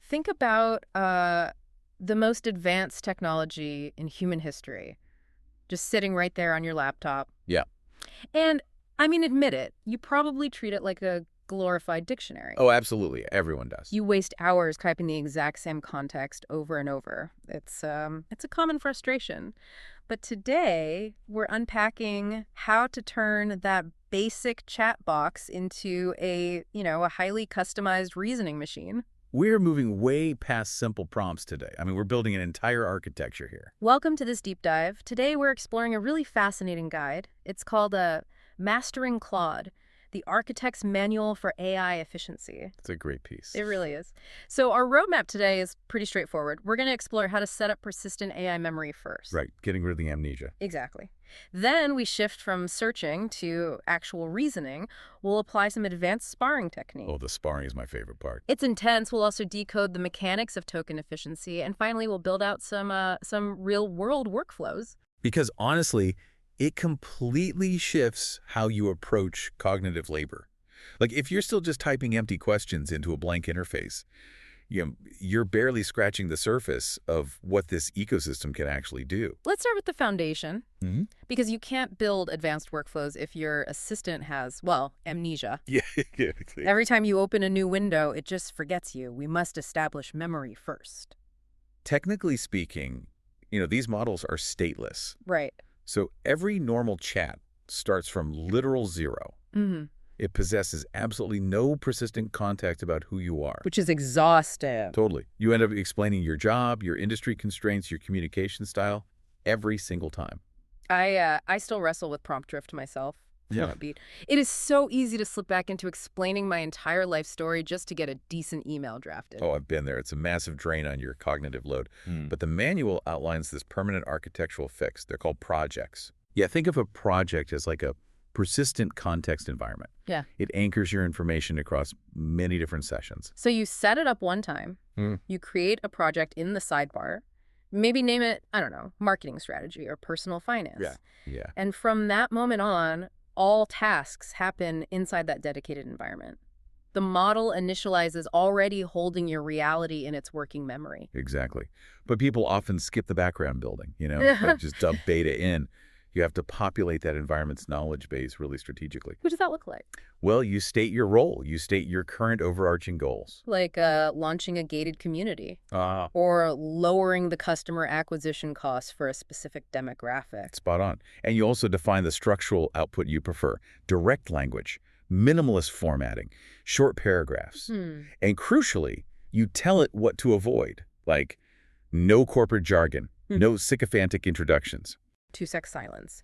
Think about the most advanced technology in human history, just sitting right there on your laptop. Yeah. And, I mean, admit it, you probably treat it like a glorified dictionary. Oh, absolutely. Everyone does. You waste hours typing the exact same context over and over. It's a common frustration. But today, we're unpacking how to turn that basic chat box into a highly customized reasoning machine. We're moving way past simple prompts today. I mean, we're building an entire architecture here. Welcome to this deep dive. Today, we're exploring a really fascinating guide. It's called Mastering Claude, the Architect's Manual for AI Efficiency. It's a great piece. It really is. So our roadmap today is pretty straightforward. We're going to explore how to set up persistent AI memory first. Right, getting rid of the amnesia. Exactly. Then we shift from searching to actual reasoning. We'll apply some advanced sparring techniques. Oh, the sparring is my favorite part. It's intense. We'll also decode the mechanics of token efficiency. And finally, we'll build out some real-world workflows. Because honestly, it completely shifts how you approach cognitive labor. Like if you're still just typing empty questions into a blank interface, you're barely scratching the surface of what this ecosystem can actually do. Let's start with the foundation, Mm-hmm. because you can't build advanced workflows if your assistant has, well, amnesia. Yeah. Every time you open a new window, it just forgets you. We must establish memory first. Technically speaking, these models are stateless. Right. So every normal chat starts from literal zero. Mm-hmm. It possesses absolutely no persistent context about who you are. Which is exhaustive. Totally. You end up explaining your job, your industry constraints, your communication style every single time. I still wrestle with prompt drift myself. Yeah. Beat. It is so easy to slip back into explaining my entire life story just to get a decent email drafted. Oh, I've been there. It's a massive drain on your cognitive load. But the manual outlines this permanent architectural fix. They're called projects. Yeah, think of a project as like a persistent context environment. Yeah. It anchors your information across many different sessions. So you set it up one time. You create a project in the sidebar. Maybe name it, I don't know, marketing strategy or personal finance. Yeah. And from that moment on, all tasks happen inside that dedicated environment. The model initializes already holding your reality in its working memory. Exactly. But people often skip the background building, like just dump beta in. You have to populate that environment's knowledge base really strategically. What does that look like? Well, you state your role. You state your current overarching goals. Like launching a gated community or lowering the customer acquisition costs for a specific demographic. Spot on. And you also define the structural output you prefer. Direct language, minimalist formatting, short paragraphs. And crucially, you tell it what to avoid, like no corporate jargon, no sycophantic introductions. 2-sec silence.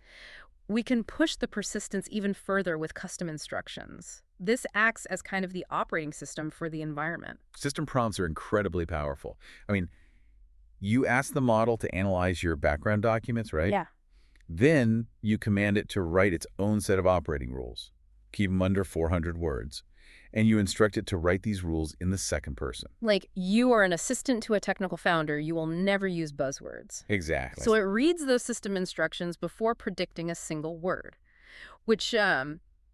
We can push the persistence even further with custom instructions. This acts as kind of the operating system for the environment. System prompts are incredibly powerful. I mean, you ask the model to analyze your background documents, right? Yeah. Then you command it to write its own set of operating rules. Keep them under 400 words. And you instruct it to write these rules in the second person. Like you are an assistant to a technical founder, you will never use buzzwords. Exactly. So it reads those system instructions before predicting a single word, which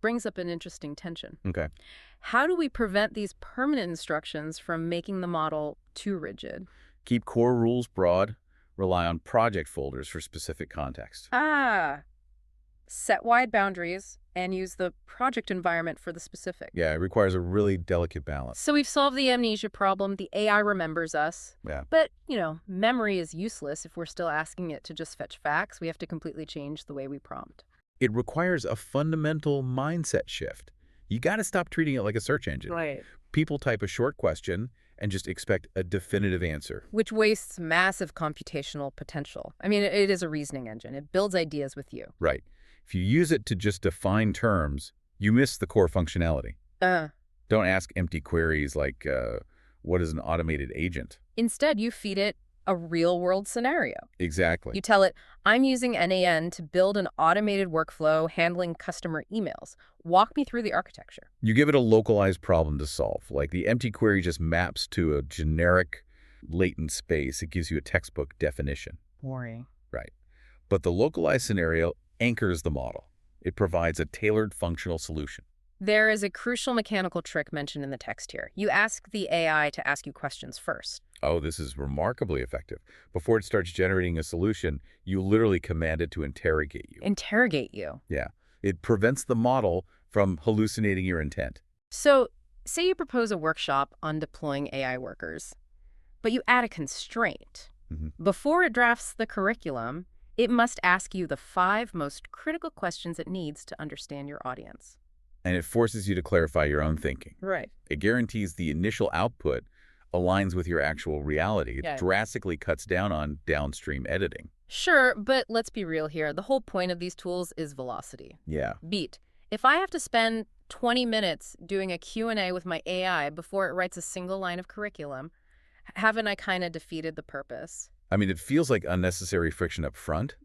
brings up an interesting tension. Okay. How do we prevent these permanent instructions from making the model too rigid? Keep core rules broad. Rely on project folders for specific context. Set wide boundaries and use the project environment for the specific. Yeah, it requires a really delicate balance. So we've solved the amnesia problem. The AI remembers us. Yeah. But, memory is useless if we're still asking it to just fetch facts. We have to completely change the way we prompt. It requires a fundamental mindset shift. You got to stop treating it like a search engine. Right. People type a short question and just expect a definitive answer. Which wastes massive computational potential. I mean, it is a reasoning engine. It builds ideas with you. Right. If you use it to just define terms, you miss the core functionality. Don't ask empty queries like, what is an automated agent? Instead, you feed it a real-world scenario. Exactly. You tell it, I'm using NAN to build an automated workflow handling customer emails. Walk me through the architecture. You give it a localized problem to solve. Like the empty query just maps to a generic latent space. It gives you a textbook definition. Boring. Right. But the localized scenario anchors the model. It provides a tailored functional solution. There is a crucial mechanical trick mentioned in the text here. You ask the AI to ask you questions first. Oh, this is remarkably effective. Before it starts generating a solution, you literally command it to interrogate you. Interrogate you. Yeah. It prevents the model from hallucinating your intent. So, say you propose a workshop on deploying AI workers, but you add a constraint. Mhm. Before it drafts the curriculum, it must ask you the 5 most critical questions it needs to understand your audience. And it forces you to clarify your own thinking. Right. It guarantees the initial output aligns with your actual reality. It Yeah. drastically cuts down on downstream editing. Sure, but let's be real here. The whole point of these tools is velocity. Yeah. Beat. If I have to spend 20 minutes doing a Q&A with my AI before it writes a single line of curriculum, haven't I kind of defeated the purpose? I mean, it feels like unnecessary friction up front,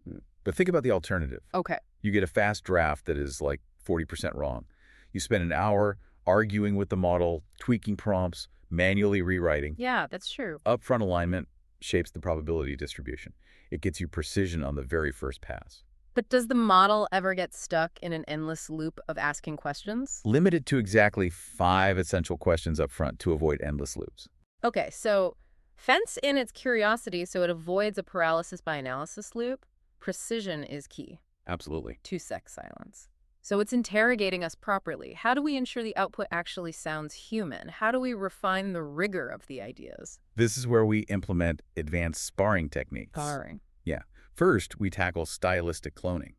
but think about the alternative. Okay. You get a fast draft that is like 40% wrong. You spend an hour arguing with the model, tweaking prompts, manually rewriting. Yeah, that's true. Upfront alignment shapes the probability distribution. It gets you precision on the very first pass. But does the model ever get stuck in an endless loop of asking questions? Limited to exactly 5 essential questions up front to avoid endless loops. Okay, so fence in its curiosity so it avoids a paralysis by analysis loop. Precision is key. Absolutely. 2-sec silence. So it's interrogating us properly. How do we ensure the output actually sounds human? How do we refine the rigor of the ideas? This is where we implement advanced sparring techniques. Sparring. Yeah. First, we tackle stylistic cloning.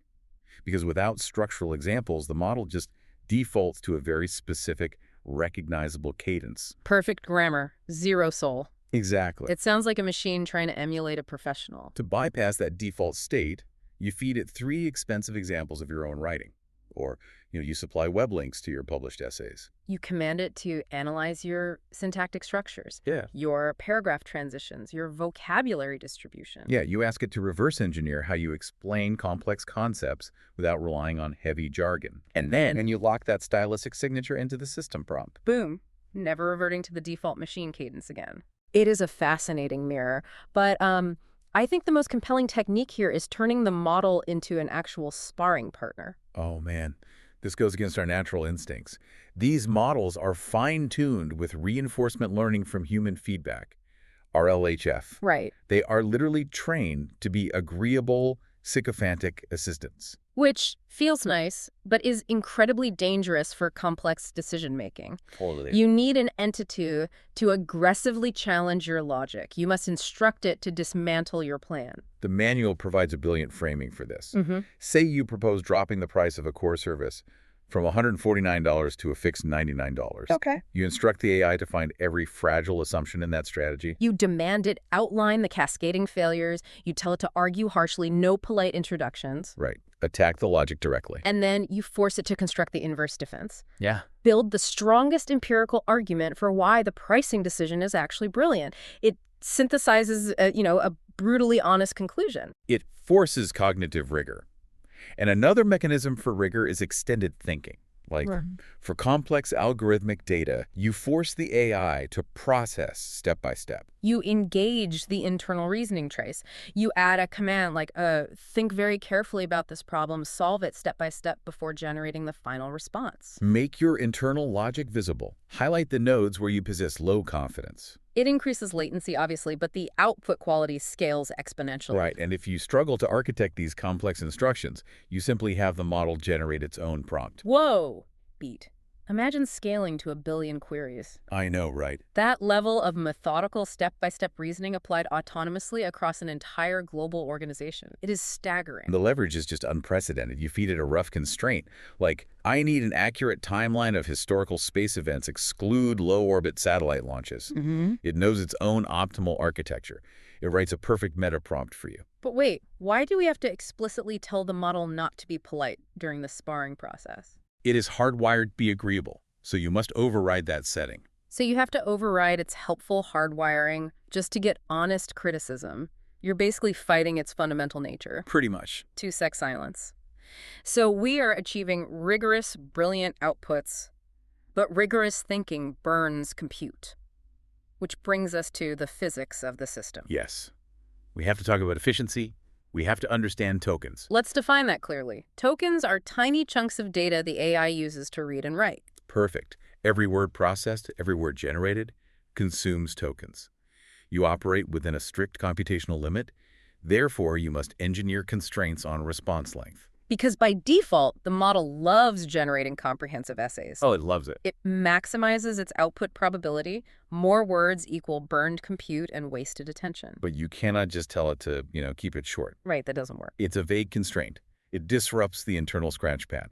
Because without structural examples, the model just defaults to a very specific, recognizable cadence. Perfect grammar. Zero soul. Exactly. It sounds like a machine trying to emulate a professional. To bypass that default state, you feed it 3 expensive examples of your own writing. Or, you supply web links to your published essays. You command it to analyze your syntactic structures, Yeah. your paragraph transitions, your vocabulary distribution. Yeah, you ask it to reverse engineer how you explain complex concepts without relying on heavy jargon. And you lock that stylistic signature into the system prompt. Boom. Never reverting to the default machine cadence again. It is a fascinating mirror, but I think the most compelling technique here is turning the model into an actual sparring partner. Oh, man. This goes against our natural instincts. These models are fine-tuned with reinforcement learning from human feedback, RLHF. Right. They are literally trained to be agreeable, sycophantic assistants. Which feels nice, but is incredibly dangerous for complex decision-making. Totally. You need an entity to aggressively challenge your logic. You must instruct it to dismantle your plan. The manual provides a brilliant framing for this. Mm-hmm. Say you propose dropping the price of a core service from $149 to a fixed $99. Okay. You instruct the AI to find every fragile assumption in that strategy. You demand it outline the cascading failures. You tell it to argue harshly, no polite introductions. Right. Attack the logic directly. And then you force it to construct the inverse defense. Yeah. Build the strongest empirical argument for why the pricing decision is actually brilliant. It synthesizes, a brutally honest conclusion. It forces cognitive rigor. And another mechanism for rigor is extended thinking. Like, for complex algorithmic data, you force the AI to process step by step. You engage the internal reasoning trace. You add a command like, think very carefully about this problem, solve it step by step before generating the final response. Make your internal logic visible. Highlight the nodes where you possess low confidence. It increases latency, obviously, but the output quality scales exponentially. Right, and if you struggle to architect these complex instructions, you simply have the model generate its own prompt. Whoa! Beat. Imagine scaling to 1 billion queries. I know, right? That level of methodical step-by-step reasoning applied autonomously across an entire global organization. It is staggering. The leverage is just unprecedented. You feed it a rough constraint, like, I need an accurate timeline of historical space events, exclude low-orbit satellite launches. It knows its own optimal architecture. It writes a perfect meta prompt for you. But wait, why do we have to explicitly tell the model not to be polite during the sparring process? It is hardwired to be agreeable, so you must override that setting. So you have to override its helpful hardwiring just to get honest criticism. You're basically fighting its fundamental nature. Pretty much. 2-sec silence. So we are achieving rigorous, brilliant outputs, but rigorous thinking burns compute. Which brings us to the physics of the system. Yes. We have to talk about efficiency, We have to understand tokens. Let's define that clearly. Tokens are tiny chunks of data the AI uses to read and write. Perfect. Every word processed, every word generated, consumes tokens. You operate within a strict computational limit. Therefore, you must engineer constraints on response length. Because by default, the model loves generating comprehensive essays. Oh, it loves it. It maximizes its output probability. More words equal burned compute and wasted attention. But you cannot just tell it to, keep it short. Right, that doesn't work. It's a vague constraint. It disrupts the internal scratchpad.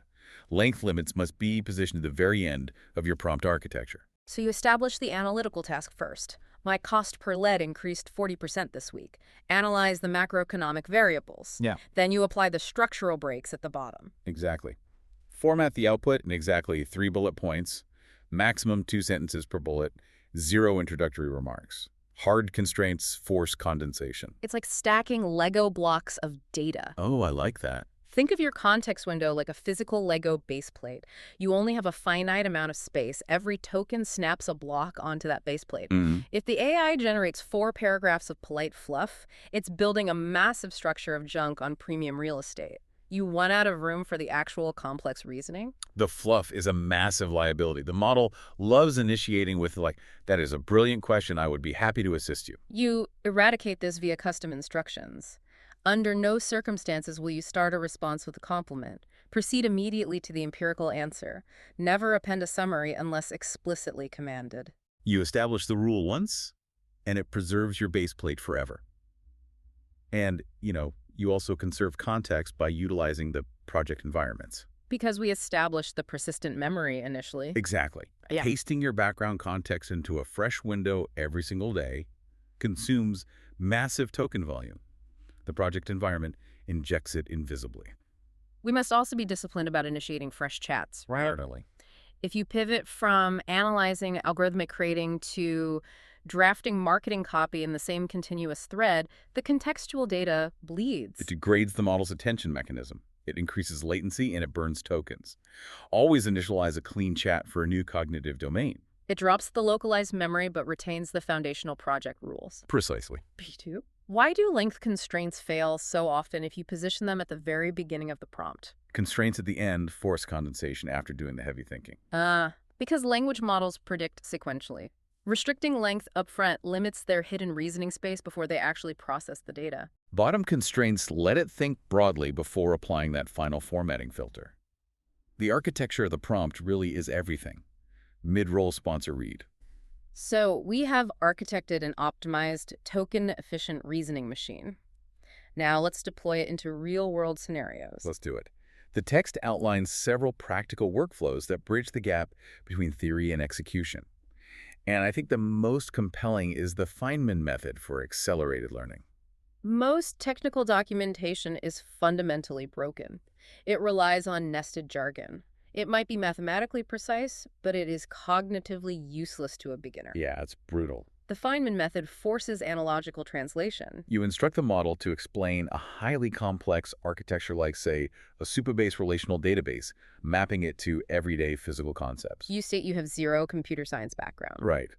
Length limits must be positioned at the very end of your prompt architecture. So you establish the analytical task first. My cost per lead increased 40% this week. Analyze the macroeconomic variables. Yeah. Then you apply the structural breaks at the bottom. Exactly. Format the output in exactly 3 bullet points, maximum 2 sentences per bullet, 0 introductory remarks. Hard constraints force condensation. It's like stacking Lego blocks of data. Oh, I like that. Think of your context window like a physical Lego baseplate. You only have a finite amount of space. Every token snaps a block onto that baseplate. If the AI generates 4 paragraphs of polite fluff, it's building a massive structure of junk on premium real estate. You run out of room for the actual complex reasoning. The fluff is a massive liability. The model loves initiating with, that is a brilliant question. I would be happy to assist you. You eradicate this via custom instructions. Under no circumstances will you start a response with a compliment. Proceed immediately to the empirical answer. Never append a summary unless explicitly commanded. You establish the rule once, and it preserves your base plate forever. And, you also conserve context by utilizing the project environments. Because we established the persistent memory initially. Exactly. Yeah. Pasting your background context into a fresh window every single day consumes massive token volume. The project environment injects it invisibly. We must also be disciplined about initiating fresh chats. Rarely. If you pivot from analyzing algorithmic creating to drafting marketing copy in the same continuous thread, the contextual data bleeds. It degrades the model's attention mechanism. It increases latency and it burns tokens. Always initialize a clean chat for a new cognitive domain. It drops the localized memory but retains the foundational project rules. Precisely. P2. Why do length constraints fail so often if you position them at the very beginning of the prompt? Constraints at the end force condensation after doing the heavy thinking. Because language models predict sequentially. Restricting length upfront limits their hidden reasoning space before they actually process the data. Bottom constraints let it think broadly before applying that final formatting filter. The architecture of the prompt really is everything. Mid-roll sponsor read. So we have architected an optimized, token-efficient reasoning machine. Now let's deploy it into real-world scenarios. Let's do it. The text outlines several practical workflows that bridge the gap between theory and execution. And I think the most compelling is the Feynman method for accelerated learning. Most technical documentation is fundamentally broken. It relies on nested jargon. It might be mathematically precise, but it is cognitively useless to a beginner. Yeah, it's brutal. The Feynman method forces analogical translation. You instruct the model to explain a highly complex architecture like, say, a Supabase relational database, mapping it to everyday physical concepts. You state you have 0 computer science background. Right.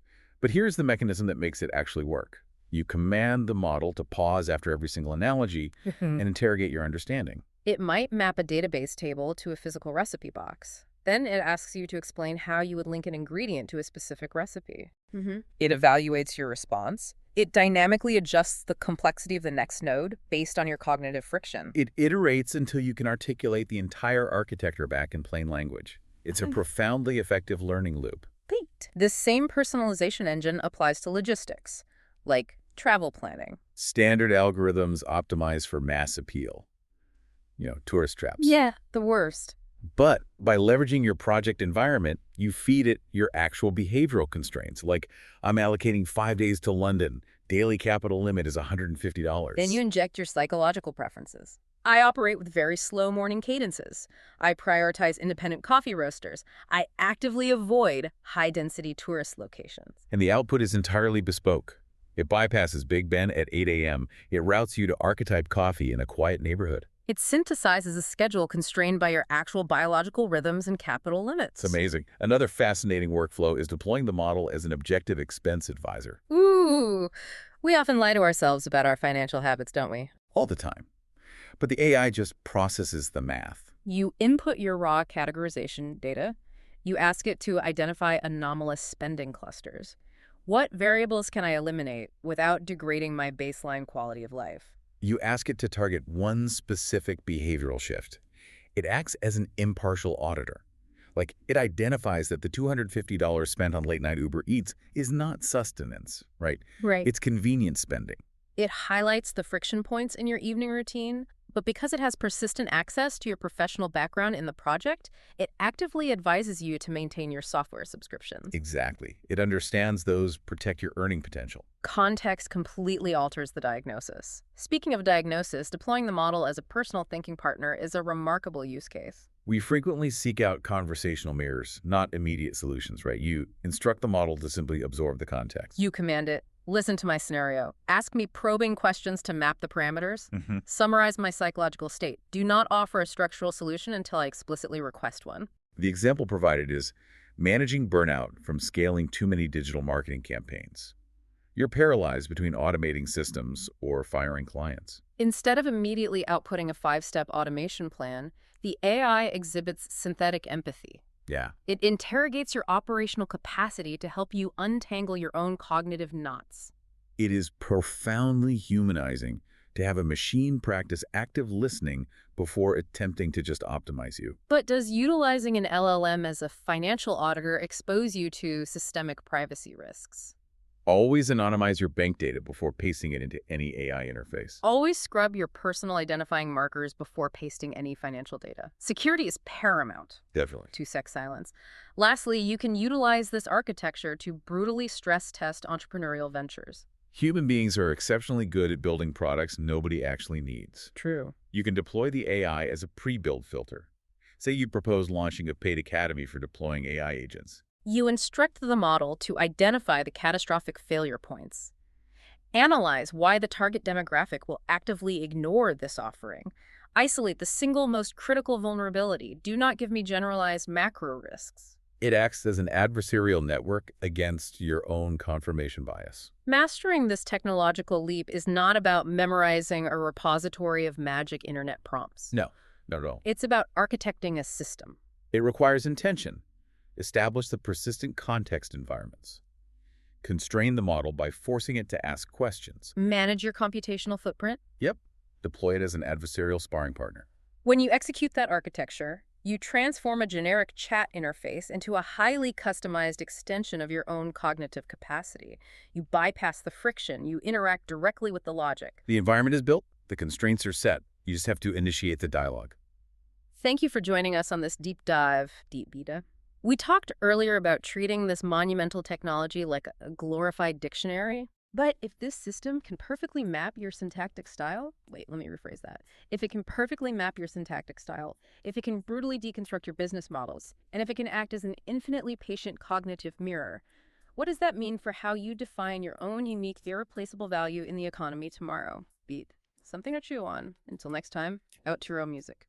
But here's the mechanism that makes it actually work. You command the model to pause after every single analogy and interrogate your understanding. It might map a database table to a physical recipe box. Then it asks you to explain how you would link an ingredient to a specific recipe. It evaluates your response. It dynamically adjusts the complexity of the next node based on your cognitive friction. It iterates until you can articulate the entire architecture back in plain language. It's a profoundly effective learning loop. Wait. This same personalization engine applies to logistics, like travel planning. Standard algorithms optimized for mass appeal. Tourist traps. Yeah, the worst. But by leveraging your project environment, you feed it your actual behavioral constraints, like I'm allocating 5 days to London. Daily capital limit is $150. Then you inject your psychological preferences. I operate with very slow morning cadences. I prioritize independent coffee roasters. I actively avoid high-density tourist locations. And the output is entirely bespoke. It bypasses Big Ben at 8 a.m. It routes you to archetype coffee in a quiet neighborhood. It synthesizes a schedule constrained by your actual biological rhythms and capital limits. It's amazing. Another fascinating workflow is deploying the model as an objective expense advisor. Ooh, we often lie to ourselves about our financial habits, don't we? All the time. but the AI just processes the math. You input your raw categorization data. You ask it to identify anomalous spending clusters. What variables can I eliminate without degrading my baseline quality of life? You ask it to target one specific behavioral shift. It acts as an impartial auditor. Like, it identifies that the $250 spent on late-night Uber Eats is not sustenance, right? Right. It's convenience spending. It highlights the friction points in your evening routine, but because it has persistent access to your professional background in the project, it actively advises you to maintain your software subscriptions. Exactly. It understands those protect your earning potential. Context completely alters the diagnosis. Speaking of diagnosis, deploying the model as a personal thinking partner is a remarkable use case. We frequently seek out conversational mirrors, not immediate solutions, right? You instruct the model to simply absorb the context. You command it, listen to my scenario, ask me probing questions to map the parameters, Mhm. summarize my psychological state. Do not offer a structural solution until I explicitly request one. The example provided is managing burnout from scaling too many digital marketing campaigns. You're paralyzed between automating systems or firing clients. Instead of immediately outputting a 5-step automation plan, the AI exhibits synthetic empathy. Yeah. It interrogates your operational capacity to help you untangle your own cognitive knots. It is profoundly humanizing to have a machine practice active listening before attempting to just optimize you. But does utilizing an LLM as a financial auditor expose you to systemic privacy risks? Always anonymize your bank data before pasting it into any AI interface. Always scrub your personal identifying markers before pasting any financial data. Security is paramount Definitely. to sex silence. Lastly, you can utilize this architecture to brutally stress test entrepreneurial ventures. Human beings are exceptionally good at building products nobody actually needs. True. You can deploy the AI as a pre-build filter. Say you propose launching a paid academy for deploying AI agents. You instruct the model to identify the catastrophic failure points. Analyze why the target demographic will actively ignore this offering. Isolate the single most critical vulnerability. Do not give me generalized macro risks. It acts as an adversarial network against your own confirmation bias. Mastering this technological leap is not about memorizing a repository of magic internet prompts. No, not at all. It's about architecting a system. It requires intention. Establish the persistent context environments. Constrain the model by forcing it to ask questions. Manage your computational footprint. Yep. Deploy it as an adversarial sparring partner. When you execute that architecture, you transform a generic chat interface into a highly customized extension of your own cognitive capacity. You bypass the friction. You interact directly with the logic. The environment is built. The constraints are set. You just have to initiate the dialogue. Thank you for joining us on this deep dive, Deep Beta. We talked earlier about treating this monumental technology like a glorified dictionary. But if this system can perfectly map your syntactic style, wait, let me rephrase that. If it can perfectly map your syntactic style, if it can brutally deconstruct your business models, and if it can act as an infinitely patient cognitive mirror, what does that mean for how you define your own unique, irreplaceable value in the economy tomorrow? Beat. Something to chew on. Until next time, out to your own music.